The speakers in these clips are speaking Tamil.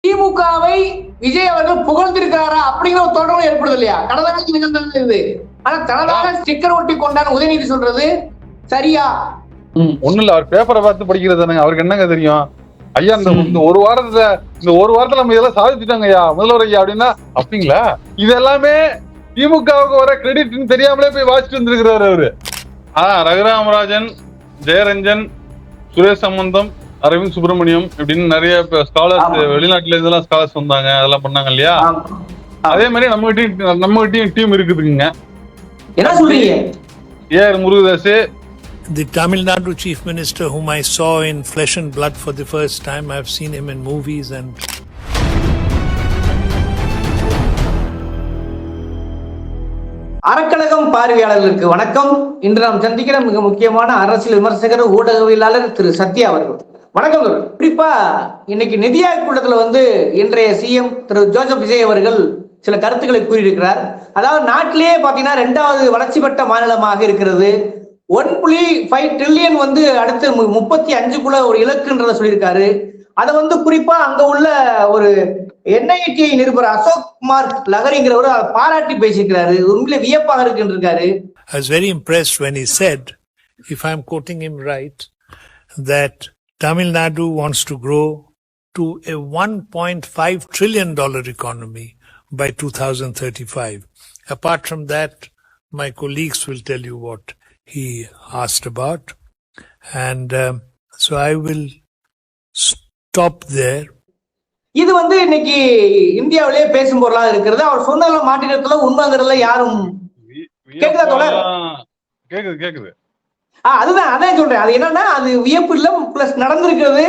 திமுகவை விஜய் அவர்கள் புகழ்ந்திருக்கிறாரா அப்படிங்கிற ஒரு தோற்றம் ஏற்படுது இல்லையா? கடந்த காலத்தில் நிகழ்ந்தது இது. ஆனா தனதாக ஸ்டிக்கர் ஒட்டி கொண்டான் உதயநிதி சொல்றது சரியா? ஒண்ணு இல்ல, அவர் பேப்பரை பார்த்து படிக்கிறது அவருக்கு என்னங்க தெரியும்? ஐயா இந்த ஒரு வாரத்துல நம்ம இதெல்லாம் சாதிச்சுட்டாங்க ஐயா முதல்வர் ஐயா அப்படின்னா அப்படிங்களா? இது எல்லாமே திமுகவுக்கு வர கிரெடிட் தெரியாமலே போய் வாசிட்டு வந்திருக்கிறாரு அவரு. ரகுராமராஜன், ஜெயரஞ்சன், சுரேஷ் சம்பந்தம், அரவிந்த் சுப்பிரமணியம் இப்படின்னு நிறைய ஸ்காலர்ஸ் வெளிநாட்டுல இருந்தெல்லாம் ஸ்காலர்ஸ் வந்தாங்க, அதெல்லாம் பண்ணாங்க இல்லையா? அதே மாதிரி நம்ம கிட்டயும் டீம் இருக்குதுங்க. என்ன சொல்றீங்க? AR Murugadoss, the Tamil Nadu Chief Minister, whom I saw in flesh and blood for the first time. I've seen him in movies and அறக்கழகம் பார்வையாளர்களுக்கு வணக்கம். இன்று நாம் சந்திக்கிற மிக முக்கியமான அரசியல் விமர்சகர், ஊடகவியலாளர் திரு சத்யா அவர்கள். வணக்கம். குறிப்பா இன்னைக்கு நிதி ஆயோக் கூட்டத்தில் இன்றைய சிஎம் திரு ஜோசப் விஜய் அவர்கள் சில கருத்துக்களை கூறியிருக்கிறார். அதாவது நாட்டிலேயே பாத்தீங்கன்னா 2வது வளர்ச்சி பெற்ற மாநிலமாக இருக்கிறது. 1.5 ட்ரில்லியன் அடுத்து 35க்குள்ள ஒரு இலக்குன்றத சொல்லியிருக்காரு. அதை குறிப்பா அங்க உள்ள ஒரு NIT நிருபர் அசோக் குமார் லகரிங்கிறவர் பாராட்டி பேசியிருக்கிறாரு. உண்மையிலே வியப்பாக இருக்குன்றிருக்காரு. I was very impressed when he said, if I'm quoting him right, that Tamil Nadu wants to grow to a $1.5 trillion economy by 2035. Apart from that, my colleagues will tell you what he asked about, and so I will stop there. இது இன்னைக்கு இந்தியாவிலேயே பேசும் பொருளாக இருக்கிறது. அவர் சொன்னதுல மாற்றினத்துல உண்மைங்கிறதுல யாரும் கேக்குதா தோழர்? கேக்குது. அதான் சொல்றேன். அது என்னன்னா, அது வியப்பு இல்ல பிளஸ் நடந்திருக்கிறது.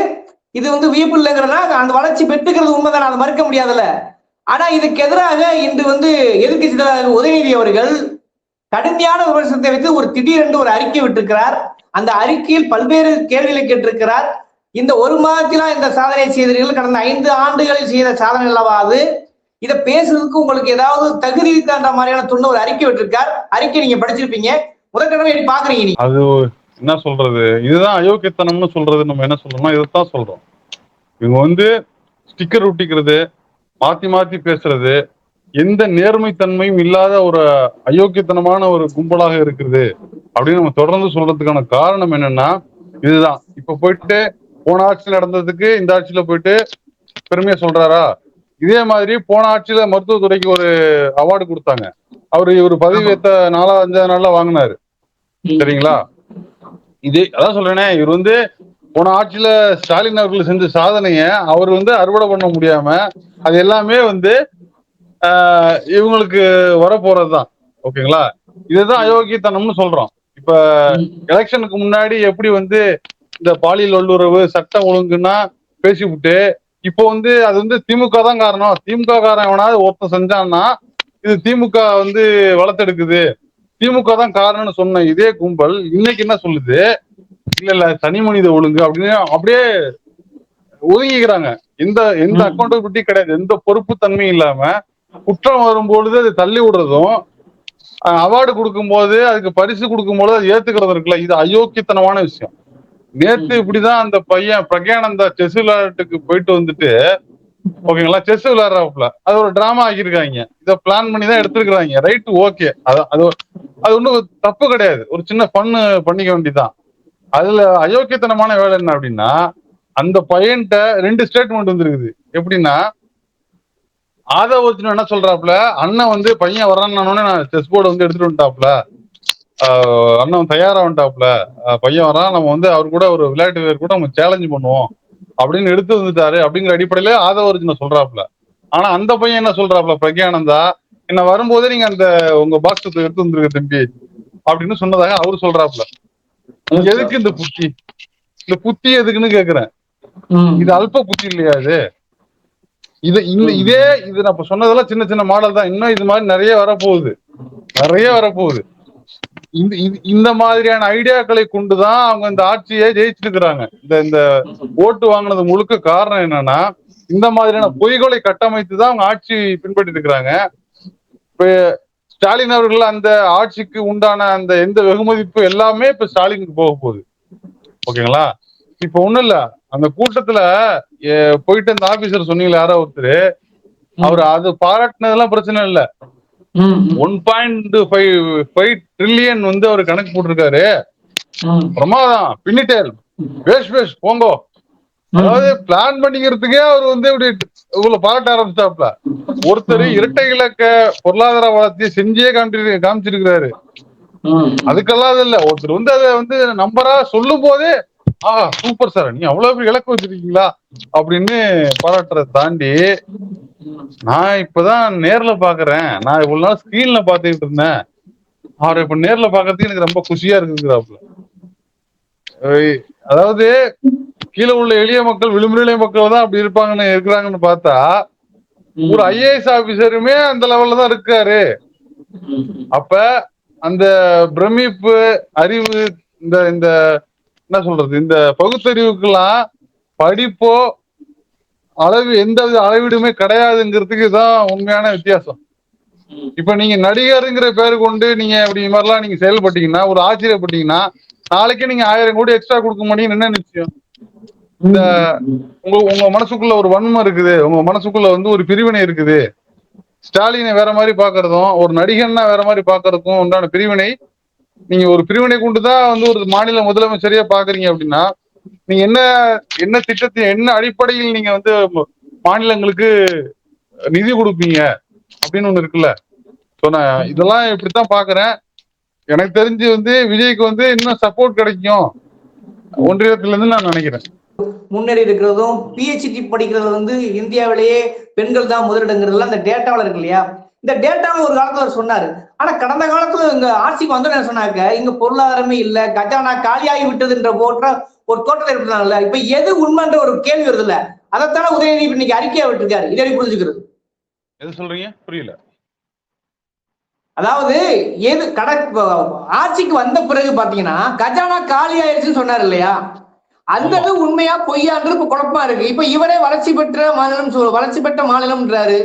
இது வியப்பு இல்லைங்கிறதுனா அந்த வளர்ச்சி பெற்றுக்கிறது உண்மைதான், அதை மறுக்க முடியாதுல்ல. ஆனா இதுக்கு எதிராக இன்று எதிர்க்கட்சி தலைவர் உதயநிதி அவர்கள் கடுமையான விமர்சனத்தை வைத்து திடீரென்று ஒரு அறிக்கை விட்டிருக்கிறார். அந்த அறிக்கையில் பல்வேறு கேள்விகளை கேட்டிருக்கிறார். இந்த ஒரு மாதத்தில இந்த சாதனை செய்தீர்கள், கடந்த 5 ஆண்டுகளில் செய்த சாதனை அல்லவாது, இதை பேசுறதுக்கு உங்களுக்கு ஏதாவது தகுதி இருக்கின்ற மாதிரியான துண்ண ஒரு அறிக்கை விட்டிருக்கார். அறிக்கை நீங்க படிச்சிருப்பீங்க. முதற்கடமை எப்படி பாக்குறீங்க? அது என்ன சொல்றது, இதுதான் அயோக்கியத்தனம்னு சொல்றது. நம்ம என்ன சொல்றோம்னா இதைத்தான் சொல்றோம். இவங்க ஸ்டிக்கர் ஒட்டிக்கிறது, மாத்தி மாத்தி பேசுறது, எந்த நேர்மைத்தன்மையும் இல்லாத ஒரு அயோக்கியத்தனமான ஒரு கும்பலாக இருக்குது அப்படின்னு நம்ம தொடர்ந்து சொல்றதுக்கான காரணம் என்னன்னா இதுதான். இப்ப போயிட்டு போன ஆட்சியில் நடந்ததுக்கு இந்த ஆட்சியில போயிட்டு பெருமையா சொல்றாரா? இதே மாதிரி போன ஆட்சியில மருத்துவத்துறைக்கு ஒரு அவார்டு கொடுத்தாங்க. அவரு ஒரு பதவி ஏத்த 4-5 நாள்ல வாங்கினாரு. சரிங்களா? அதான் சொல்றேனே, இவர் போன ஆட்சியில ஸ்டாலின் அவர்கள் செஞ்ச சாதனைய அவர் அறுவடை பண்ண முடியாம அது எல்லாமே இவங்களுக்கு வரப்போறதுதான். ஓகேங்களா? இதுதான் அயோக்கியத்தனம்னு சொல்றோம். இப்ப எலெக்ஷனுக்கு முன்னாடி எப்படி இந்த பாலியல் வல்லுறவு சட்டம் ஒழுங்குன்னா பேசிவிட்டு இப்போ அது திமுக தான் காரணம், திமுக காரன் எவனாவது ஒருத்தன் செஞ்சான்னா இது திமுக வளர்த்தெடுக்குது, திமுக தான் காரணம்னு சொன்ன இதே கும்பல் இன்னைக்கு என்ன சொல்லுது? இல்ல தனி மனித ஒழுங்கு அப்படின்னு அப்படியே ஒதுங்கிக்கிறாங்க. எந்த அக்கௌண்டபிலிட்டி கிடையாது, எந்த பொறுப்பு தன்மையும் இல்லாம குற்றம் வரும்பொழுது அதை தள்ளி விடுறதும், அவார்டு கொடுக்கும் போது அதுக்கு பரிசு கொடுக்கும் போது அது ஏத்துக்கிறது இருக்குல்ல, இது அயோக்கியத்தனமான விஷயம். நேத்து இப்படிதான் அந்த பையன் பிரக்யானந்தா செஸ் விளையாட்டுக்கு போயிட்டு ஓகேங்களா, செஸ் விளையாடுறாப்புல அது ஒரு டிராமா ஆக்கியிருக்காங்க. இதை பிளான் பண்ணி தான் எடுத்திருக்கிறாங்க. ரைட், ஓகே, அது ஒன்றும் தப்பு கிடையாது, ஒரு சின்ன பண்ணு பண்ணிக்க வேண்டியதான். அதுல அயோக்கியத்தனமான வேலை என்ன அப்படின்னா, அந்த பையன்கிட்ட 2 ஸ்டேட்மெண்ட் வந்துருக்குது. எப்படின்னா, ஆதவர்ஜுன் என்ன சொல்றாப்புல, அண்ணன் பையன் வர்றான்னு நான் செஸ் போர்டு எடுத்துட்டு வந்துட்டாப்புல, அண்ணன் தயாரா வந்துட்டாப்புல, பையன் வரான், நம்ம அவர் கூட ஒரு விளையாட்டு வீரர் கூட நம்ம சேலஞ்ச் பண்ணுவோம் அப்படின்னு எடுத்து வந்துட்டாரு அப்படிங்கிற அடிப்படையில ஆதவர்ஜுன சொல்றாப்புல. ஆனா அந்த பையன் என்ன சொல்றாப்புல, பிரக்யானந்தா, என்ன வரும்போதே நீங்க அந்த உங்க பாக்ஸ் எடுத்து வந்துருக்க தம்பி அப்படின்னு சொன்னதாக அவரு சொல்றாப்புல. எதுக்கு இந்த புத்தி எதுக்குன்னு கேக்குறேன். இது அல்ப புத்தி இல்லையா? இது நான் சொன்னதெல்லாம் சின்ன சின்ன மாடல் தான். இன்னும் இது மாதிரி நிறைய வரப்போகுது. இந்த மாதிரியான ஐடியாக்களை கொண்டுதான் அவங்க இந்த ஆட்சியை ஜெயிச்சிருக்கிறாங்க. இந்த ஓட்டு வாங்கினது முழுக்க காரணம் என்னன்னா, இந்த மாதிரியான பொய்களை கட்டமைத்து தான் அவங்க ஆட்சி பின்பற்றி இருக்கிறாங்க. இப்ப ஸ்டாலின் அவர்கள் அந்த ஆட்சிக்கு உண்டான அந்த எந்த வெகுமதிப்பு எல்லாமே இப்ப ஸ்டாலினுக்கு போக போகுது. ஓகேங்களா? இப்ப ஒண்ணும் இல்ல, அந்த கூட்டத்துல போயிட்டு அந்த ஆபீசர் சொன்னீங்களா யாரோ ஒருத்தர், அவர் அது பாராட்டினதெல்லாம் பிரச்சனை இல்ல. 1.5 ட்ரில்லியன் வந்து அவர் கணக்கு போட்டிருக்காரு, பிரமாதம், பின்னிட்டேல், பேஷ் பேஷ் போங்கோ. அதாவது பிளான் பண்ணிக்கிறதுக்கே அவர் வந்து இப்படி இவ்வளவு பாராட்ட ஆரம்பிச்சாப்ல. ஒருத்தர் இரட்டை இலக்க பொருளாதார வளர்ச்சியை செஞ்சே காமிச்சிருக்கிறாரு. அதுக்கெல்லாம் அது இல்ல, ஒருத்தர் வந்து அதை வந்து நம்பரா சொல்லும் போதே சூப்பர் சார், நீ அவ்வளவு பெரிய இலக்கு வச்சிருக்கீங்களா அப்படின்னு பாராட்டுறத தாண்டி, நான் இப்பதான் நேர்ல பாக்குறேன், நான் இவ்வளவு நாள் ஸ்கிரீன்ல பாத்துக்கிட்டு இருந்தேன், அவரை இப்ப நேர்ல பாக்குறதுக்கு எனக்கு ரொம்ப குஷியா இருக்குங்கிறாப்புல. அதாவது கீழே உள்ள எளிய மக்கள், விளிம்பு மக்கள் தான் அப்படி இருக்கிறாங்கன்னு பார்த்தா, ஒரு ஐஏஎஸ் ஆபீசருமே அந்த லெவல்ல தான் இருக்காரு. அப்ப அந்த பிரமிப்பு, அறிவு, இந்த இந்த என்ன சொல்றது, இந்த பகுத்தறிவுக்கெல்லாம் படிப்போ எந்த அளவீடுமே கிடையாதுங்கிறதுக்கு தான் உண்மையான வித்தியாசம். இப்ப நீங்க நடிகருங்கிற பேரு கொண்டு நீங்க இப்படி மாதிரிலாம் நீங்க செயல்பட்டீங்கன்னா, ஒரு ஆச்சரியப்பட்டீங்கன்னா, நாளைக்கே நீங்க 1000 கோடி எக்ஸ்ட்ரா கொடுக்க மாட்டீங்கன்னு என்ன நிச்சயம்? இந்த உங்க மனசுக்குள்ள ஒரு வன்மம் இருக்குது, உங்க மனசுக்குள்ள வந்து ஒரு பிரிவினை இருக்குது. ஸ்டாலினை வேற மாதிரி பாக்குறதும், ஒரு நடிகன்னா வேற மாதிரி பாக்குறதுக்கும் உண்டான பிரிவினை, நீங்க ஒரு பிரிவினை கொண்டுதான் வந்து ஒரு மாநில முதலமைச்சரையா பாக்குறீங்க அப்படின்னா, நீங்க என்ன என்ன திட்டத்தை, என்ன அடிப்படையில் நீங்க வந்து மாநிலங்களுக்கு நிதி கொடுப்பீங்க அப்படின்னு ஒண்ணு இருக்குல்ல. நான் இதெல்லாம் இப்படித்தான் பாக்குறேன். எனக்கு தெரிஞ்சு வந்து விஜய்க்கு வந்து இன்னும் சப்போர்ட் கிடைக்கும் ஒன்றியத்துல இருந்து நான் நினைக்கிறேன். முன்னேறி இருக்கிறதும், பிஹெச்டி படிக்கிறது வந்து இந்தியாவிலேயே பெண்கள் தான் முதலிடங்கிறதுலாம் அந்த டேட்டாவில் இருக்கு இல்லையா. இந்த டேட்டாவை ஒரு காலத்துல அவர் சொன்னாரு. ஆனா கடந்த காலத்துல இங்க ஆட்சிக்கு வந்தோன்னு சொன்னாக்க இங்க பொருளாதாரமே இல்ல, கஜானா காலியாகி விட்டதுன்ற போன்ற ஒரு தோட்டத்தை ஏற்படுத்தாங்கல்ல. இப்ப எது உண்மைன்ற ஒரு கேள்வி வருது இல்ல, அதைத்தானே உதயநிதி இன்னைக்கு அறிக்கையா விட்டுருக்காரு. இதை புரிஞ்சுக்கிறது. எது சொல்றீங்க? புரியல. அதாவது எது ஆட்சிக்கு வந்த பிறகு பாத்தீங்கன்னா கஜானா காலி ஆயிடுச்சுன்னு சொன்னாரு இல்லையா, அந்த உண்மையா பொய்யான்றது இப்ப குழப்பமா இருக்கு. இப்ப இவரே வளர்ச்சி பெற்ற மாநிலம் வளர்ச்சி பெற்ற மாநிலம்ன்றாரு,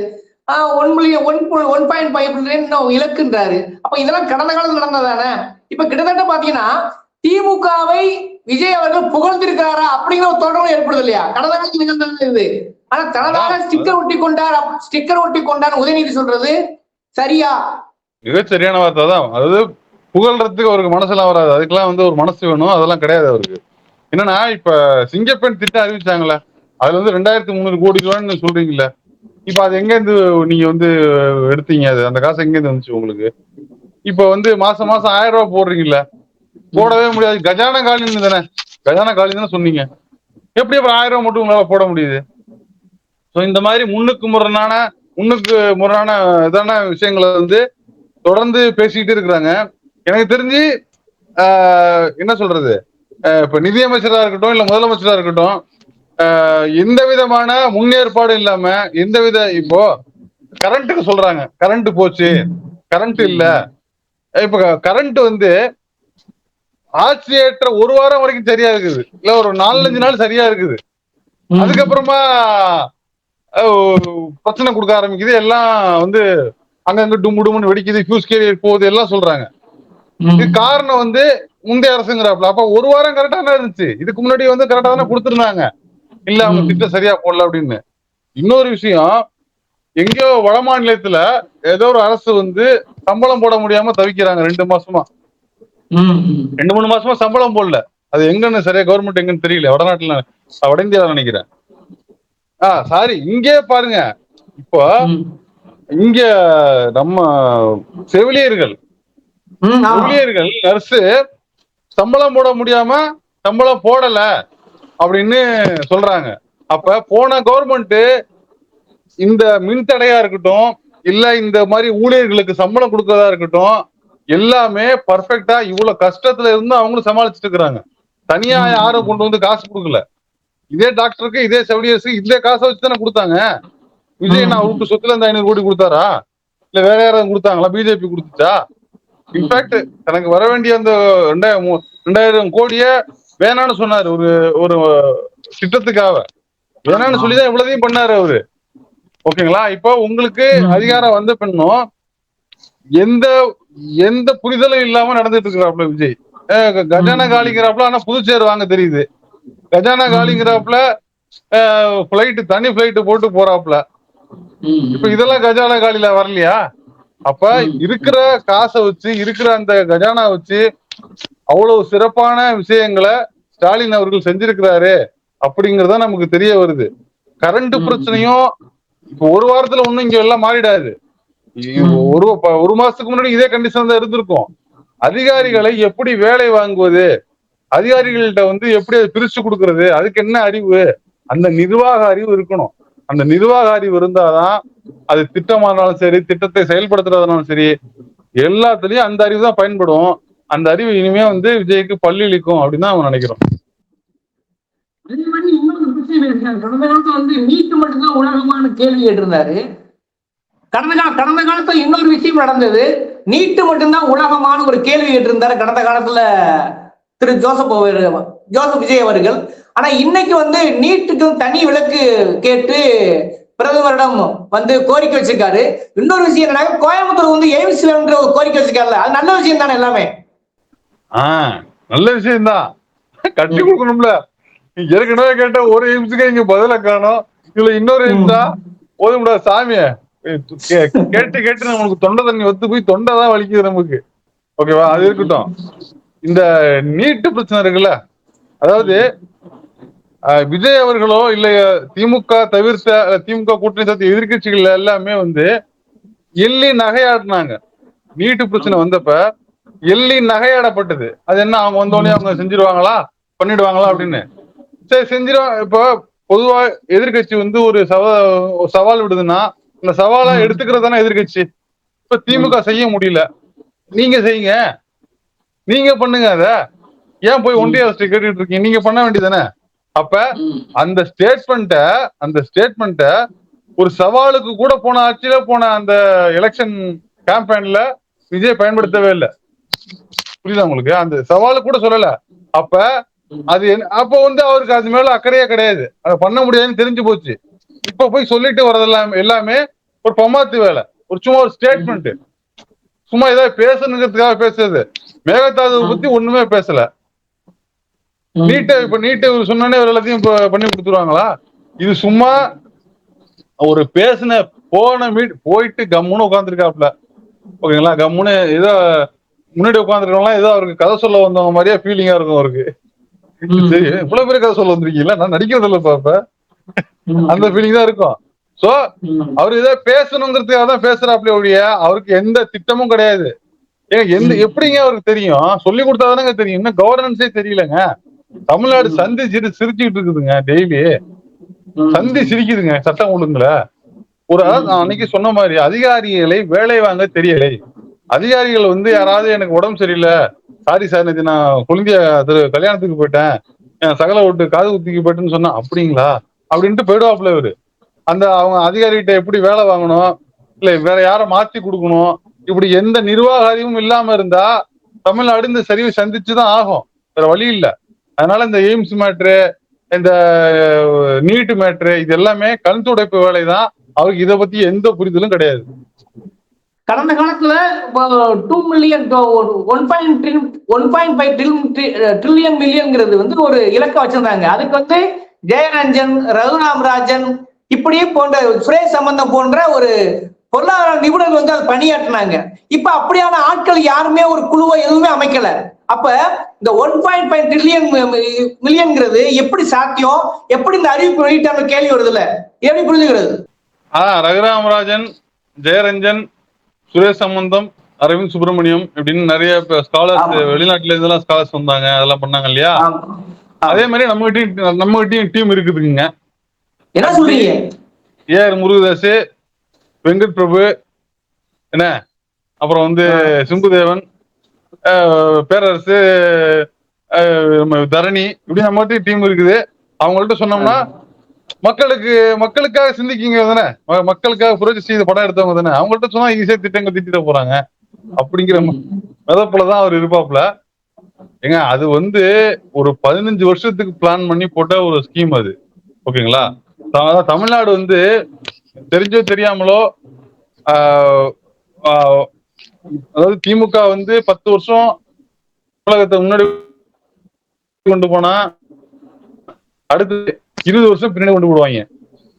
1.5 இலக்குன்றாரு. அப்ப இதெல்லாம் கடந்த காலத்துல நடந்ததானே. இப்ப கிட்டத்தட்ட பாத்தீங்கன்னா திமுகவை விஜய் அவர்கள் புகழ்ந்திருக்கிறாரா அப்படிங்கிற ஒரு தோற்றம் ஏற்படுது இல்லையா. கடந்த காலத்துல நிகழ்ந்தது. ஆனா தனதாக ஸ்டிக்கர் ஒட்டி கொண்டார் உதயநிதி சொல்றது சரியா? மிக சரியான வார்த்தை தான். அதாவது புகழ்றதுக்கு அவருக்கு மனசெல்லாம் வராது, அதுக்கெல்லாம் வந்து ஒரு மனசு வேணும், அதெல்லாம் கிடையாது அவருக்கு. என்னன்னா இப்ப சிங்கப்பெண் திட்டம் அறிவிச்சாங்களே, அதுல வந்து 2300 கோடி ரூபான்னு சொல்றீங்கல்ல, இப்ப அது எங்க இருந்து நீங்க வந்து எடுத்தீங்க? அது அந்த காசு எங்க இருந்து வந்துச்சு உங்களுக்கு? இப்ப வந்து மாசம் 1000 ரூபாய் போடுறீங்கல்ல, போடவே முடியாது. கஜானா காலின்னு தானே, கஜானா காலி தானே சொன்னீங்க. எப்படி அப்புறம் 1000 ரூபாய் மட்டும் உங்களால போட முடியுது? இந்த மாதிரி முன்னுக்கு முரணான இதான விஷயங்களை வந்து தொடர்ந்து பேசிக்கிட்டு இருக்கிறாங்க. எனக்கு தெரிஞ்சு என்ன சொல்றது, இப்ப நிதியமைச்சரா இருக்கட்டும், இல்ல முதலமைச்சரா இருக்கட்டும், எந்த விதமான முன்னேற்பாடு இல்லாம இப்போ கரண்ட்டுக்கு சொல்றாங்க, கரண்ட் போச்சு, கரண்ட் இல்ல. இப்ப கரண்ட் வந்து ஆட்சியேற்ற ஒரு வாரம் வரைக்கும் சரியா இருக்குது, இல்ல ஒரு 4-5 நாள் சரியா இருக்குது. அதுக்கப்புறமா பிரச்சனை கொடுக்க ஆரம்பிக்குது, எல்லாம் வந்து அங்கங்க டும்முன்னு வெடிக்குது, ஃபியூஸ் கேரியர் போகுது, எல்லாம் சொல்றாங்க. இது காரணம் வந்து முந்தைய அரசுங்கிறாப்ல. அப்ப ஒரு வாரம் கரெக்டா தான் இருந்துச்சு, இதுக்கு முன்னாடி வந்து கரெக்டா தானே கொடுத்துருந்தாங்க, இல்ல அவங்க திட்டம் சரியா போடல அப்படின்னு. இன்னொரு விஷயம், எங்கேயோ வட மாநிலத்துல ஏதோ ஒரு அரசு வந்து சம்பளம் போட முடியாம தவிக்கிறாங்க 2 மாசமா, 2-3 மாசமா சம்பளம் போடல. அது எங்கன்னு சரியா கவர்மெண்ட் எங்கன்னு தெரியல, வடநாட்டுல, வட இந்தியாவில் நினைக்கிறேன். சாரி, இங்கே பாருங்க, இப்போ இங்க நம்ம செவிலியர்கள் நர்ஸு சம்பளம் போட முடியாம சம்பளம் போடல அப்படின்னு சொல்றாங்க. அப்ப போன கவர்மெண்ட் இந்த மின் தடையா இருக்கட்டும், இல்ல இந்த மாதிரி ஊழியர்களுக்கு சம்பளம் கொடுக்கறதா இருக்கட்டும், எல்லாமே பர்ஃபெக்டா இவ்வளவு கஷ்டத்துல இருந்து அவங்களும் சமாளிச்சுட்டு இருக்கிறாங்க. தனியா யாரும் கொண்டு வந்து காசு கொடுக்கல. இதே டாக்டருக்கு, இதே செவிலியர்ஸுக்கு இதே காசை வச்சு தானே கொடுத்தாங்க. விஜய் நான் விட்டு சொத்துல இருந்து 500 கோடி கொடுத்தாரா, இல்ல வேற யாராவது கொடுத்தாங்களா? பிஜேபி கொடுத்துச்சா? இன்ஃபேக்ட் தனக்கு வர வேண்டிய அந்த 2000 கோடிய வேணான்னு சொன்னாரு, ஒரு திட்டத்துக்காக வேணான்னு சொல்லிதான் இவ்வளவையும் பண்ணாரு அவரு. ஓகேங்களா? இப்போ உங்களுக்கு அதிகாரம் வந்த பின்னும் எந்த புரிதலும் இல்லாம நடந்துட்டு இருக்கிறாப்ல விஜய். கஜானா காலிங்கிறாப்ல, ஆனா புதுச்சேரி வாங்க தெரியுது. கஜானா காலிங்கிறாப்புல பிளைட் தனி பிளைட் போட்டு போறாப்புல. இப்ப இதெல்லாம் கஜானா காலில வரலையா? அப்ப இருக்கிற காசை வச்சு இருக்கிற அந்த கஜானா வச்சு அவ்வளவு சிறப்பான விஷயங்களை ஸ்டாலின் அவர்கள் செஞ்சிருக்கிறாரு அப்படிங்கறத நமக்கு தெரிய வருது. கரண்ட் பிரச்சனையும் இப்ப ஒரு வாரத்துல ஒண்ணும் இங்க எல்லாம் மாறிடாது. ஒரு மாசத்துக்கு முன்னாடி இதே கண்டிஷன் தான் இருந்திருக்கும். அதிகாரிகளை எப்படி வேலை வாங்குவது, அதிகாரிகள்கிட்ட வந்து எப்படி அதை பிரிச்சு கொடுக்கறது, அதுக்கு என்ன அறிவு, அந்த நிர்வாக அறிவு இருக்கணும். அந்த நிர்வாக அறிவு இருந்தாதான் அது திட்டமானாலும் சரி, திட்டத்தை செயல்படுத்துறதுனாலும் சரி, எல்லாத்துலயும் அந்த அறிவு தான் பயன்படும். அந்த அறிவு இனிமே வந்து விஜய்க்கு பள்ளி இழிக்கும் அப்படின்னு தான் அவன் நினைக்கிறோம். அதே மாதிரி இன்னொரு பிரச்சனை இருக்கு. கடந்த காலத்துல வந்து நீட்டு மட்டும்தான் உலகமான கேள்வி கேட்டிருந்தாரு. கடந்த காலத்துல இன்னொரு விஷயம் நடந்தது. நீட்டு மட்டும்தான் உலகமான ஒரு கேள்வி கேட்டிருந்தாரு கடந்த காலத்துல திரு ஜோசப் விஜய் அவர்கள். ஆனா இன்னைக்கு வந்து நீட்டுக்கு தனி விலக்கு கேட்டு பிரதமரிடம் வந்து கோரிக்கை வச்சிருக்காரு. இன்னொரு விஷயம் என்னன்னா, கோயம்புத்தூர் வந்து எய்ம்ஸ் வேணுன்ற ஒரு கோரிக்கை வச்சிருக்காருல்ல, அது நல்ல விஷயம் தானே? எல்லாமே நல்ல விஷயம் தான், கட்டி கொடுக்கணும்ல. ஏற்கனவே கேட்ட ஒரு எய்ம்ஸுக்கு இங்க பதில காணும். இதுல இன்னொரு எய்ம்ஸா போதும்டா சாமிய கேட்டு கேட்டு நமக்கு தொண்டை தண்ணி ஒத்து போய் தொண்டை தான் வலிக்குது நமக்கு. ஓகேவா, அது இருக்கட்டும். இந்த நீட்டு பிரச்சனை இருக்குல்ல, அதாவது விஜய் அவர்களோ இல்ல திமுக தவிர்த்த திமுக கூட்டணி சார்ந்த எதிர்கட்சிகள் எல்லாமே வந்து எள்ளி நகையாடினாங்க. நீட்டு பிரச்சனை வந்தப்ப எள்ளி நகையாடப்பட்டது. அது என்ன, அவங்க வந்தோடனே அவங்க செஞ்சிருவாங்களா, பண்ணிடுவாங்களா அப்படின்னு. சரி செஞ்சிருவாங்க. இப்போ பொதுவா எதிர்கட்சி வந்து ஒரு சவால் விடுதுன்னா அந்த சவாலா எடுத்துக்கிறது தானே எதிர்கட்சி. இப்ப திமுக செய்ய முடியல, நீங்க செய்யுங்க, நீங்க பண்ணுங்க. அத ஏன் போய் ஒன்றிய அரசு கேட்டுட்டு இருக்கீங்க? நீங்க பண்ண வேண்டியதானே. அப்ப அந்த ஸ்டேட்மெண்ட்ட ஒரு சவாலுக்கு கூட போன ஆட்சியில போன அந்த எலெக்ஷன் கேம்பெயின்ல விஜய் பயன்படுத்தவே இல்லை. புரியுதா உங்களுக்கு? அந்த சவாலு கூட சொல்லல. அப்ப அது அப்ப வந்து அவருக்கு அது மேல அக்கறையே கிடையாது, அதை பண்ண முடியாதுன்னு தெரிஞ்சு போச்சு. இப்ப போய் சொல்லிட்டு வர்றதெல்லாம் எல்லாமே ஒரு பமாத்து வேலை, ஒரு சும்மா ஒரு ஸ்டேட்மெண்ட், சும்மா ஏதாவது பேசணுங்கிறதுக்காக பேசுறது. மேகதாதுவை பத்தி ஒண்ணுமே பேசல. நீட்டை சொன்னே எல்லாத்தையும் பண்ணி கொடுத்துருவாங்களா? இது சும்மா ஒரு பேசின போயிட்டு கம்முன்னு உட்காந்துருக்காப்ல. ஓகேங்களா, கம்முன்னு ஏதோ முன்னாடி உட்காந்துருக்கலாம், ஏதோ அவருக்கு கதை சொல்ல வந்தவங்க மாதிரியா ஃபீலிங்கா இருக்கும் அவருக்கு. சரி, இவ்வளவு பேர் கதை சொல்ல வந்திருக்கீங்களா, நான் நடிக்கிறது இல்ல பாப்ப, அந்த ஃபீலிங் தான் இருக்கும். சோ அவரு ஏதோ பேசணுங்கிறதுக்காக தான் பேசுறாப்ல ஒழிய அவருக்கு எந்த திட்டமும் கிடையாது. எப்படிங்க அவருக்கு தெரியும்? சொல்லி கொடுத்தாதானங்க தெரியும். இன்னும் கவர்னன்ஸே தெரியலங்க. தமிழ்நாடு சந்தி சிரிச்சுக்கிட்டு இருக்குதுங்க. டெய்லி சந்தி சிரிக்குதுங்க சட்டம் ஒழுங்குல. ஒரு அன்னைக்கு சொன்ன மாதிரி அதிகாரிகளை வேலை வாங்க தெரியலை. அதிகாரிகள் வந்து யாராவது எனக்கு உடம்பு சரியில்லை, சாரி சார் நேற்று நான் குழந்தைய கல்யாணத்துக்கு போயிட்டேன், சகல விட்டு காது குத்திக்கு போயிட்டேன்னு சொன்னா அப்படிங்களா அப்படின்ட்டு போயிடுவாப்புல இவரு. அந்த அவங்க அதிகாரிகிட்ட எப்படி வேலை வாங்கணும், இல்ல வேற யாரை மாத்தி கொடுக்கணும், இப்படி எந்த நிர்வாக அறிவும் இல்லாம இருந்தா தமிழ்நாடு இந்த சரிவை சந்திச்சுதான் ஆகும், வேற வழி இல்ல. அதனால இந்த எய்ம்ஸ் மேட்ரு, இந்த நீட்டு மேட்ரு, இது எல்லாமே கண் துடைப்பு வேலைதான். அவருக்கு இதை பத்தி எந்த புரிதலும் கிடையாது. கடந்த காலத்துல 2 மில்லியன் 1.5 ட்ரில்லியன் மில்லியன்ங்கிறது வந்து ஒரு இலக்க வச்சிருந்தாங்க. அதுக்கு வந்து ஜெயரஞ்சன், ரகுராம் ராஜன் இப்படியே போன்ற சுரேஷ் சம்பந்தம் போன்ற ஒரு பொருளாதார நிபுணர்கள் வந்து அதை பணியாற்றினாங்க. இப்ப அப்படியான ஆட்கள் யாருமே ஒரு குழுவை எதுவுமே அமைக்கல. அப்ப இந்த 1.5 ட்ரில்லியன் மில்லியன்ங்கிறது எப்படி சாத்தியம், எப்படி இந்த அறிவிப்பு வெளியிட்டாங்க கேள்வி வருது இல்ல, எப்படி புரிஞ்சுக்கிறது? ரகுராமராஜன், ஜெயரஞ்சன், சுரேஷ் சம்பந்தம், அரவிந்த் சுப்பிரமணியம் இப்படின்னு நிறைய ஸ்காலர்ஸ் வெளிநாட்டுல இருந்தெல்லாம் ஸ்காலர்ஸ் வந்தாங்க, அதெல்லாம் பண்ணாங்க இல்லையா? அதே மாதிரி நம்மகிட்டயும் டீம் இருக்குதுங்க. என்ன சொல்றீங்க? ஏஆர் முருகதாஸ், வெங்கட் பிரபு, என்ன அப்புறம் வந்து சிம்புதேவன், பேரரசு, தரணி, இப்படி நம்மகிட்ட டீம் இருக்குது. அவங்கள்ட்ட சொன்னோம்னா மக்களுக்காக சிந்திக்கிங்க தானே, மக்களுக்காக புரட்சி செய்த படம் எடுத்தவங்க தானே, அவங்கள்ட்ட சொன்னா ஈஸியா திட்டங்கள் திட்டிட போறாங்க அப்படிங்கிற மெதப்புலதான் அவர் இருப்பாப்புல. ஏங்க அது வந்து ஒரு 15 வருஷத்துக்கு பிளான் பண்ணி போட்ட ஒரு ஸ்கீம் அது. ஓகேங்களா, தமிழ்நாடு வந்து தெரிஞ்சோ தெரியாமலோ அதாவது திமுக வந்து 10 வருஷம் தமிழகத்தை முன்னாடி கொண்டு போனா அடுத்து 20 வருஷம் பின்னாடி கொண்டு விடுவாங்க.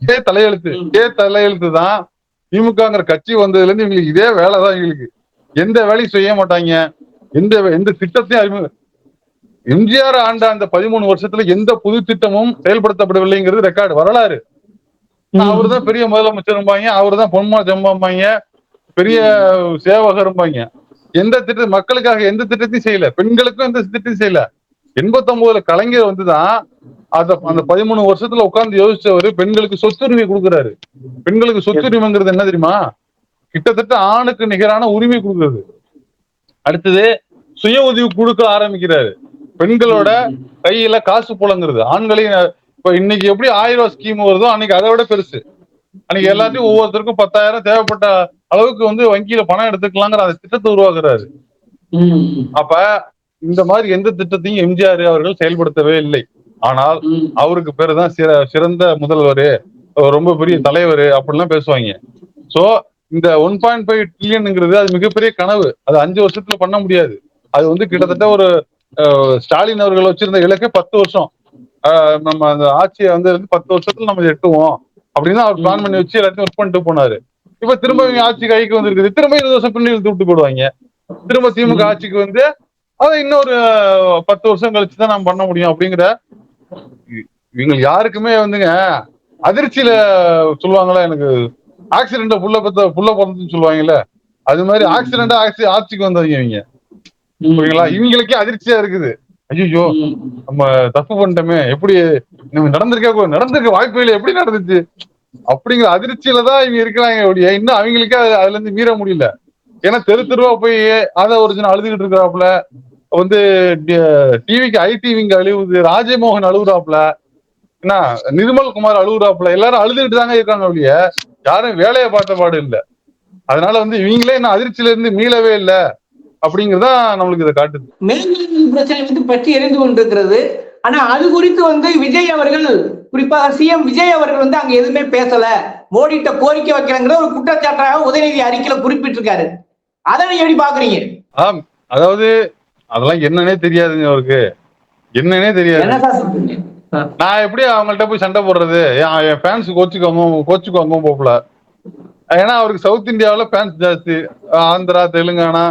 இதே தலையெழுத்து தான் திமுகங்கிற கட்சி வந்ததுல இருந்து இவங்களுக்கு இதே வேலைதான். இவங்களுக்கு எந்த வேலையும் செய்ய மாட்டாங்க. எந்த திட்டத்தையும் எம்ஜிஆர் ஆண்ட அந்த 13 வருஷத்துல எந்த புது திட்டமும் செயல்படுத்தப்படவில்லைங்கிறது ரெக்கார்டு, வரலாறு. அவருதான் பெரிய முதலமைச்சரும்பாங்க, அவருதான் பொன்மா ஜம்பாங்க, பெரிய சேவகரும்பாங்க. எந்த திட்டம் மக்களுக்காக எந்த திட்டத்தையும் செய்யல, பெண்களுக்கும் எந்த திட்டத்தையும் செய்யல. 89ல கலைஞர் வந்துதான் அந்த 13 வருஷத்துல உட்கார்ந்து யோசிச்சவரு பெண்களுக்கு சொத்துரிமை கொடுக்குறாரு. பெண்களுக்கு சொத்துரிமைங்கிறது என்ன தெரியுமா? கிட்டத்தட்ட ஆணுக்கு நிகரான உரிமை கொடுக்குறது. அடுத்தது சுய உதவி குழுக்கள் ஆரம்பிக்கிறாரு. பெண்களோட கையில காசு புலங்கிறது. ஆண்களையும் இப்ப இன்னைக்கு எப்படி 1000 ரூபாய் ஸ்கீம் வருதோ அன்னைக்கு அதை விட பெருசு. அன்னைக்கு எல்லாத்தையும் ஒவ்வொருத்தருக்கும் 10,000 தேவைப்பட்ட அளவுக்கு வங்கியில பணம் எடுத்துக்கலாங்கிற அந்த திட்டத்தை உருவாக்குறாரு. அப்ப இந்த மாதிரி எந்த திட்டத்தையும் எம்ஜிஆர் அவர்கள் செயல்படுத்தவே இல்லை. ஆனால் அவருக்கு பேருதான் சிறந்த முதல்வர், ரொம்ப பெரிய தலைவர் அப்படிலாம் பேசுவாங்க. சோ இந்த 1.5 ட்ரில்லியன்ங்கிறது அது மிகப்பெரிய கனவு. அது 5 வருஷத்துல பண்ண முடியாது. அது கிட்டத்தட்ட ஒரு ஸ்டாலின் அவர்கள் வச்சிருந்த இலக்கே 10 வருஷம். நம்ம அந்த ஆட்சியை 10 வருஷத்துல நம்ம எட்டுவோம் அப்படின்னு அவர் பிளான் பண்ணி வச்சு எல்லாத்தையும் ஒர்க் பண்ணிட்டு போனாரு. இப்ப திரும்ப இவங்க ஆட்சி கைக்கு வந்திருக்குது. திரும்ப 20 வருஷம் பின்னணி விட்டு போடுவாங்க. திரும்ப திமுக ஆட்சிக்கு அதை இன்னொரு 10 வருஷம் கழிச்சுதான் நம்ம பண்ண முடியும் அப்படிங்கிற இவங்க யாருக்குமே அதிர்ச்சியில சொல்லுவாங்களா, எனக்கு ஆக்சிடென்ட்ல புள்ள பிறந்துன்னு சொல்லுவாங்கல்ல, அது மாதிரி ஆக்சிடென்டா ஆட்சிக்கு வந்தவங்க இவங்க. ஓகேங்களா? இவங்களுக்கே அதிர்ச்சியா இருக்குது. ஐயோ நம்ம தப்பு பண்ணிட்டோமே, எப்படி நம்ம நடந்திருக்க வாய்ப்பு இல்லை, எப்படி நடந்துச்சு அப்படிங்கிற அதிர்ச்சியில தான் இவங்க இருக்கிறாங்க. இன்னும் அவங்களுக்கே அதுல இருந்து மீற முடியல. ஏன்னா தெருவா போய் அதை ஒரிஜினல் அழுதுகிட்டு இருக்கிறாப்புல, டிவிக்கு ஐடிவிங்க அழுவுது, ராஜமோகன் அழுகுறாப்புல, என்ன நிர்மல் குமார் அழுகுறாப்புல, எல்லாரும் அழுதுகிட்டு தாங்க இருக்காங்க. ஒழிய யாரும் வேலையை பார்த்த பாடு இல்லை. அதனால இவங்களே இன்னும் அதிர்ச்சியில இருந்து மீளவே இல்லை அப்படிங்கறதா நம்மளுக்கு இதை காட்டுது. மேல்நிலை பிரச்சனை பற்றி எரிந்து கொண்டிருக்கிறது. ஆனா அது குறித்து விஜய் அவர்கள், குறிப்பாக சிஎம் விஜய் அவர்கள் அங்க எதுவுமே பேசல, மோடிட்ட கோரிக்கை வைக்கிறங்கிற ஒரு குற்றச்சாட்டாக உதயநிதி அறிக்கையில குறிப்பிட்டிருக்காரு. அதை நீங்க எப்படி பாக்குறீங்க? அதாவது அதெல்லாம் என்னன்னே தெரியாதுங்க அவருக்கு, என்னன்னே தெரியாது. நான் எப்படி அவங்கள்ட்ட போய் சண்டை போடுறது? என் ஃபேன்ஸ் கோச்சுக்கோங்க போகல. ஏன்னா அவருக்கு சவுத் இந்தியாவில ஃபேன்ஸ் ஜாஸ்தி. ஆந்திரா, தெலுங்கானா,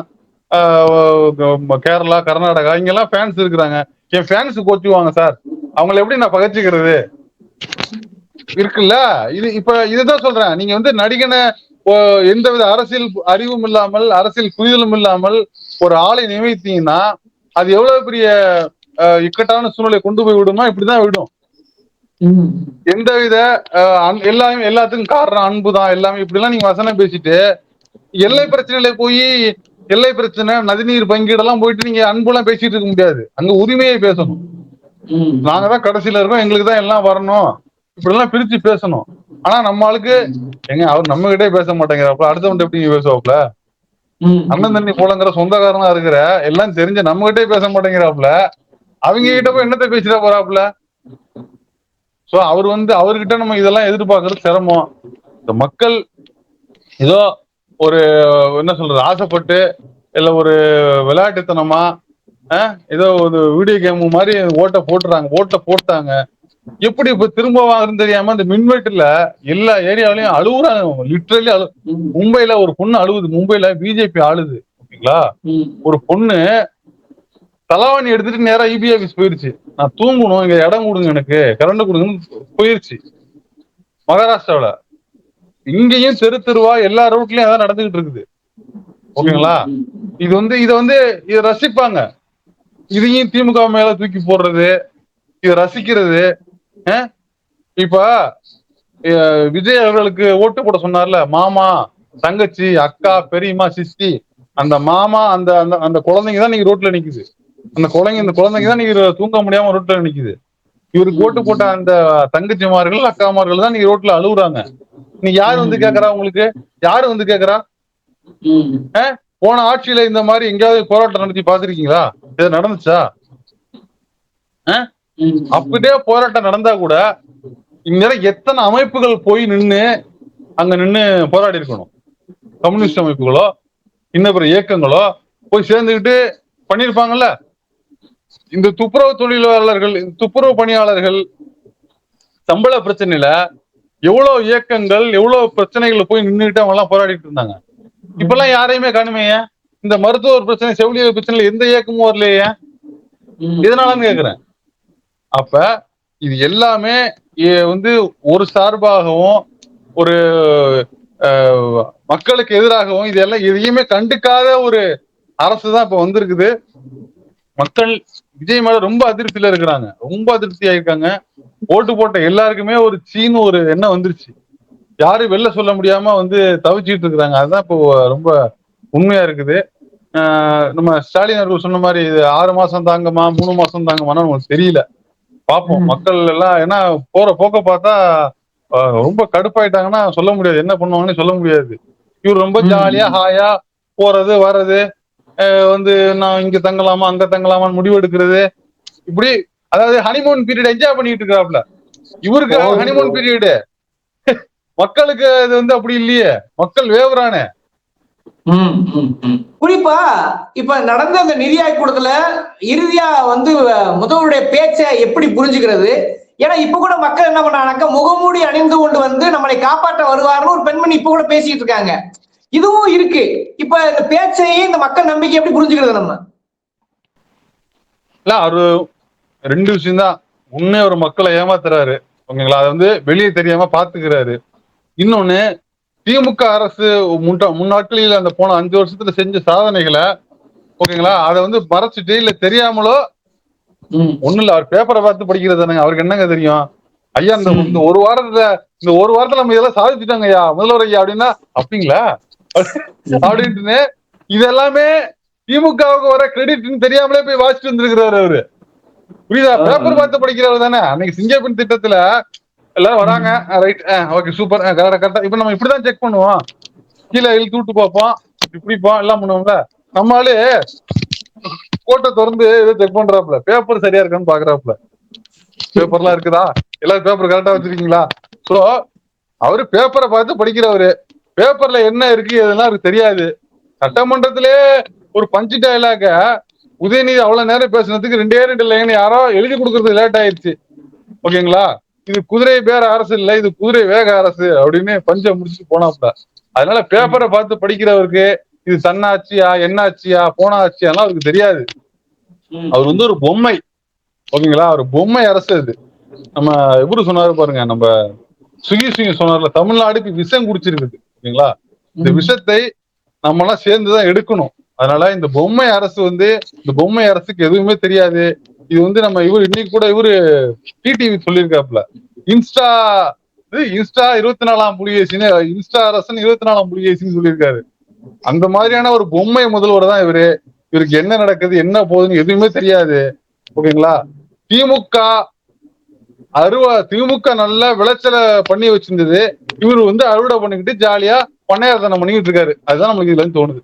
கேரளா, கர்நாடகா இங்கெல்லாம் ஃபேன்ஸ் இருக்கிறாங்க. என் ஃபேன்ஸ் கோச்சுவாங்க சார், அவங்களை எப்படி நான் பகச்சிக்கிறது இருக்குல்ல? இதுதான் சொல்றேன். நீங்க நடிகனை எந்தவித அரசியல் அறிவும் இல்லாமல், அரசியல் புரிதலும் இல்லாமல் ஒரு ஆளை நியமித்தீங்கன்னா அது எவ்வளவு பெரிய இக்கட்டான சூழ்நிலை கொண்டு போய் விடுமா? இப்படிதான் விடும். எந்தவித எல்லாத்துக்கும் காரணம் அன்புதான் எல்லாமே, இப்படி எல்லாம் நீங்க வசனம் பேசிட்டு எல்லை பிரச்சனையில போய் எல்லை பிரச்சனை, நதிநீர் பங்கீடெல்லாம் போயிட்டு நீங்க அன்புலாம் பேசிட்டு இருக்க முடியாது. அங்க உரிமையை பேசணும். நாங்க தான் கடைசியில இருக்கோம், எங்களுக்கு தான் எல்லாம் வரணும், இப்படி எல்லாம் பிரிச்சு பேசணும். ஆனா நம்ம ஆளுக்கு அவர் நம்ம கிட்டே பேச மாட்டேங்கிறாப்ல, அடுத்தவன் எப்படி பேசுவாப்ல? அண்ணன் தண்ணி போலங்கிற சொந்தக்காரனா இருக்கிற எல்லாம் தெரிஞ்ச நம்ம கிட்டே பேச மாட்டேங்கிறாப்ல, அவங்க கிட்ட போய் என்னத்தை பேசிட்டா போறாப்ல? சோ அவர்கிட்ட நம்ம இதெல்லாம் எதிர்பார்க்கறது சிரமம். இந்த மக்கள் ஏதோ ஒரு என்ன சொல்றது, ஆசைப்பட்டு இல்ல ஒரு விளையாட்டுத்தனமா ஏதோ ஒரு வீடியோ கேம் மாதிரி ஓட்ட போட்டாங்க. எப்படி இப்ப திரும்ப வாங்குறதுன்னு தெரியாம இந்த மின்வெட்டுல எல்லா ஏரியாவிலயும் அழுகுறாங்க. லிட்டரலி மும்பைல ஒரு பொண்ணு அழுகுது. மும்பைல பிஜேபி ஆளுது. ஓகேங்களா? ஒரு பொண்ணு தலவாணி எடுத்துட்டு நேரா இபி ஆபீஸ் போயிருச்சு. நான் தூங்கணும், இங்க இடம் கொடுங்க, எனக்கு கரண்ட் கொடுங்கன்னு போயிருச்சு. மகாராஷ்டிராவில இங்கேயும் தெருவா எல்லா ரோட்லயும் அதான் நடந்துகிட்டு இருக்குது. ஓகேங்களா? இத ரசிப்பாங்க. இதையும் திமுக மேல தூக்கி போடுறது, இத ரசிக்கிறது. இப்ப விஜய் அவர்களுக்கு ஓட்டு போட சொன்னார்ல, மாமா, தங்கச்சி, அக்கா, பெரியம்மா, சிஸ்டி, அந்த மாமா அந்த அந்த குழந்தைங்க தான் நீங்க ரோட்ல நிக்குது. அந்த குழந்தைங்க தான் நீங்க தூங்க முடியாம ரோட்ல நிக்குது. இவருக்கு ஓட்டு போட்ட அந்த தங்கச்சிமார்கள், அக்காமார்கள் தான் நீங்க ரோட்ல அழுகுறாங்க. நீ யாரு கேக்குறா? உங்களுக்கு யாரு கேக்குறா? போன ஆட்சியில இந்த மாதிரி எங்கேயாவது போராட்டம் நடத்தி பாத்திருக்கீங்களா? இது நடந்துச்சா? அப்படியே போராட்டம் நடந்தா கூட இந்நேரம் எத்தனை அமைப்புகள் போய் அங்க நின்னு போராடி இருக்கணும். கம்யூனிஸ்ட் அமைப்புகளோ இன்னும் இயக்கங்களோ போய் சேர்ந்துக்கிட்டு பண்ணிருப்பாங்கல்ல. இந்த துப்புரவு தொழிலாளர்கள், துப்புரவு பணியாளர்கள், சம்பள பிரச்சனையில எவ்வளவு இயக்கங்கள், எவ்வளவு பிரச்சனைகள் போய் நின்றுட்டு அவங்க எல்லாம் போராடிட்டு இருந்தாங்க. இப்பெல்லாம் யாரையுமே காணுமேயே. இந்த மருத்துவர் பிரச்சனை, செவிலியர் பிரச்சனையில எந்த இயக்கமும் வரலையே. எதனாலன்னு கேக்குறேன். அப்ப இது எல்லாமே வந்து ஒரு சார்பாகவும் ஒரு மக்களுக்கு எதிராகவும் இதெல்லாம் எதையுமே கண்டுக்காத ஒரு அரசு தான் இப்ப வந்திருக்குது. மக்கள் விஜய் மேல ரொம்ப அதிருப்தியில இருக்கிறாங்க, ரொம்ப அதிருப்தி ஆயிருக்காங்க. ஓட்டு போட்ட எல்லாருக்குமே ஒரு சீனு ஒரு எண்ணம் வந்துருச்சு. யாரும் வெளில சொல்ல முடியாம வந்து தவிச்சிட்டு இருக்கிறாங்க. அதுதான் இப்போ ரொம்ப உண்மையா இருக்குது. நம்ம ஸ்டாலின் அவர்கள் சொன்ன மாதிரி இது 6 மாசம் தாங்கம்மா 3 மாசம் தாங்கம்மான்னு உங்களுக்கு தெரியல. பார்ப்போம் மக்கள் எல்லாம். ஏன்னா போற போக்க பார்த்தா ரொம்ப கடுப்பாயிட்டாங்கன்னா சொல்ல முடியாது, என்ன பண்ணுவாங்கன்னு சொல்ல முடியாது. இவர் ரொம்ப ஜாலியா ஹாயா போறது வர்றது, வந்து நான் இங்க தங்கலாமா அங்க தங்கலாமான்னு முடிவு எடுக்கிறது, இப்படி அதாவது ஹனிமூன் பீரியட் என்ஜாய் பண்ணிட்டு இருக்கிறாப்ல. இவருக்கு ஹனிமூன் பீரியடு, மக்களுக்கு இது வந்து அப்படி இல்லையே. மக்கள் வேவுறானே. குறிப்பா இப்ப நடந்த அந்த நிதி ஆய்வுக்கூடத்துல இறுதியா வந்து முதல்வருடைய பேச்சை எப்படி புரிஞ்சுக்கிறது? ஏன்னா இப்ப கூட மக்கள் என்ன பண்ணாங்க, முகமூடி அணிந்து கொண்டு வந்து நம்மளை காப்பாற்ற வருவார்னு ஒரு பெண்மணி இப்ப கூட பேசிட்டு இருக்காங்க. இதுவும் இருக்கு. இப்ப இந்த பேச்சையும் இந்த மக்கள் நம்பிக்கை எப்படி புரிஞ்சுக்கிறது நம்ம? இல்ல அவரு 2 விஷயம் தான். ஒண்ணு ஒரு மக்களை ஏமாத்துறாரு, ஓகேங்களா, அதை வந்து வெளியே தெரியாம பாத்துக்கிறாரு. இன்னொன்னு திமுக அரசு முன்னாட்களில் அந்த போன 5 வருஷத்துல செஞ்ச சாதனைகளை, ஓகேங்களா, அதை வந்து மறைச்சிட்டு இல்ல தெரியாமலோ ஒண்ணு இல்ல, அவர் பேப்பரை பார்த்து படிக்கிறது தானங்க. அவருக்கு என்னங்க தெரியும்? ஐயா இந்த ஒரு வாரத்துல நம்ம இதெல்லாம் சாதிச்சுட்டாங்க ஐயா முதல்வர் ஐயா அப்படின்னா, அப்படிங்களா அப்படின்ட்டு இது எல்லாமே திமுகவுக்கு வர கிரெடிட் தெரியாமலே போய் வாசிட்டு வந்திருக்கிறாரு அவரு. புரியுதா? பேப்பர் பார்த்து படிக்கிறவர் தானே. அன்னைக்கு சிங்கப்பெண் திட்டத்துல எல்லாரும் வராங்க, ரைட், ஓகே, சூப்பர், கரெக்டா. இப்ப நம்ம இப்படிதான் செக் பண்ணுவோம், கீழே இழுத்து விட்டு பார்ப்போம், இப்படிப்போம், எல்லாம் பண்ணுவோம்ல. நம்மளாலே கோட்டை திறந்து ஏதோ செக் பண்றாப்ல, பேப்பர் சரியா இருக்கான்னு பாக்குறாப்ல. பேப்பர்லாம் இருக்குதா, எல்லாரும் பேப்பர் கரெக்டா வச்சிருக்கீங்களா? சோ அவரு பேப்பரை பார்த்து படிக்கிறவரு. பேப்பர்ல என்ன இருக்கு எதெல்லாம் அவருக்கு தெரியாது. சட்டமன்றத்திலே ஒரு பஞ்சு டயலாக உதயநிதி அவ்வளவு நேரம் பேசுனதுக்கு 2 லைன் யாரோ எழுதி கொடுக்கறது லேட் ஆயிடுச்சு, ஓகேங்களா. இது குதிரை பேர அரசு இல்ல, இது குதிரை வேக அரசு அப்படின்னு பஞ்ச முடிச்சுட்டு போனாப்ல. அதனால பேப்பரை பார்த்து படிக்கிறவருக்கு இது தன்னாட்சியா என்ன ஆட்சியா போன ஆட்சியாலாம் அவருக்கு தெரியாது. அவர் வந்து ஒரு பொம்மை, ஓகேங்களா, ஒரு பொம்மை அரசு அது. நம்ம எப்படி சொன்னாரு பாருங்க, நம்ம சுகி சொன்னார்ல, தமிழ்நாடுக்கு விஷம் குடிச்சிருக்குது, ஓகேங்களா. இந்த விஷத்தை நம்ம எல்லாம் சேர்ந்துதான் எடுக்கணும். அதனால இந்த பொம்மை அரசு வந்து, இந்த பொம்மை அரசுக்கு எதுவுமே தெரியாது. இது வந்து நம்ம இன்னைக்கு கூட டிடிவி சொல்லியிருக்காப்ல, இன்ஸ்டா 24ஆம் புலிகேசின்னு, இன்ஸ்டா அரசன் 24ஆம் புலிகேசின்னு சொல்லியிருக்காரு. அந்த மாதிரியான ஒரு பொம்மை முதல்வர் தான் இவரு. இவருக்கு என்ன நடக்குது என்ன போகுதுன்னு எதுவுமே தெரியாது, ஓகேங்களா. திமுக நல்ல விளைச்சல பண்ணி வச்சிருந்தது, இவரு வந்து அறுவடை பண்ணிக்கிட்டு ஜாலியா பண்ணையார்த்தனம் பண்ணிக்கிட்டு இருக்காரு. அதுதான் நம்மளுக்கு இதுல இருந்து தோணுது.